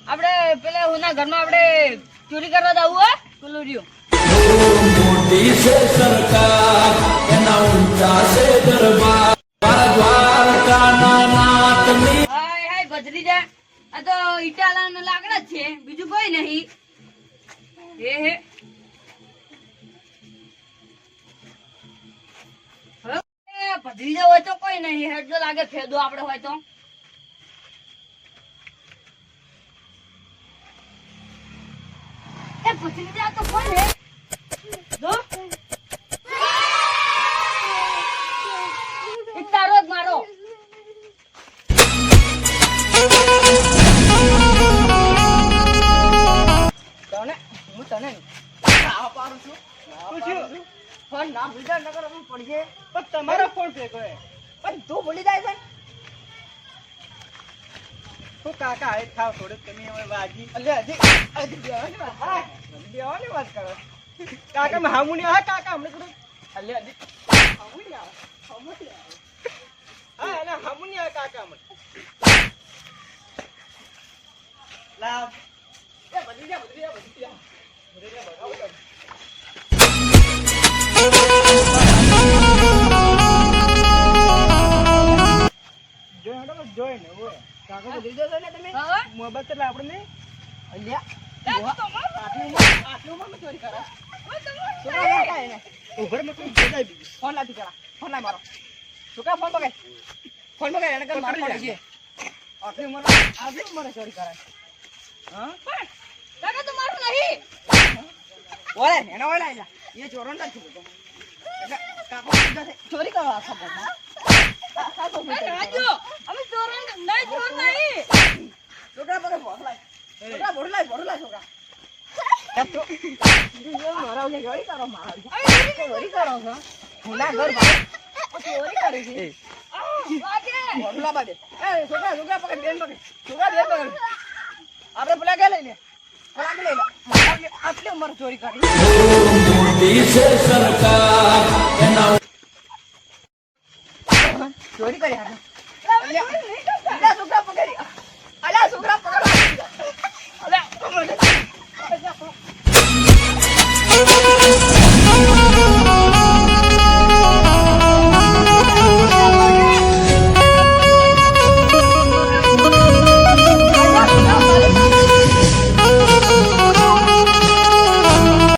આપણે પેલા હોના ઘરમાં આપણે ચોરી કરવા જવું હે પેલું રહ્યું મોટી છે સરકાર એના ઊંચા છે દરબાર દ્વારકાના નાથની હાય હાય ભત્રીજા આ તો ઈટાલાના લાકડા જ છે બીજું કોઈ નહીં હે હવે ભત્રીજા હોય તો કોઈ નહીં હેડ જો લાગે ફેદો આપણે હોય તો એ ભત્રીજા તો કોણ હે જો એક તારો જ મારો તને આવા પાડું છું ફોન ના ભૂલતા નકર અમે પડીએ પણ તમારો ફોન ફેંકો પણ તું ભૂલી જાય છે તો કાકા આ ખાવ થોડે તમે હવે વાજી અલે હજી દેવાની વાત કરો કાકા માં હામુની આ કાકા હમણે થોડું અલે હજી હામુની હા એના હામુની આ કાકા હમણે લાવ એ બધી જા જોઈ ને ઓય કાકા બધી દો ને તમે મોહબ્બત એટલે આપણે અલ્યા આટલું માં ચોરી કરા છોકરા કાય ને ઉભર મે કોઈ જગાઈ બી ફોન લાતી કરા ફોન ના મારો છોકરા ફોન બગાય એને કર મારી પડે છે આટલી મને ચોરી કરાય હા કાકા તો મારું નહીં ઓય એના ઓય લાઈલા એ ચોરો ન છે તો એટલે કાકા ચોરી કરવા ખબર ના રાજુ અમે ચોર નહીં ચોર નહીં છોકરા પર ભોળલાય છોકરા ભોળલાય છોકરા તો મારા ઓલે ચોરી કરો મારા ચોરી કરો છો હુલા ઘર ભાઈ ચોરી કરી છે વાગે ભોળલા બાદે એ છોકરા પકડ બેન પકડ છોકરા બેન પકડ આપણે પેલા કે લઈને આટલી ઉંમર ચોરી કરી મોટી છે સરકાર એના ચોરી કરી અલ્યા છોકરા પકડી અલ્યા છોકરા પકડ અલ્યા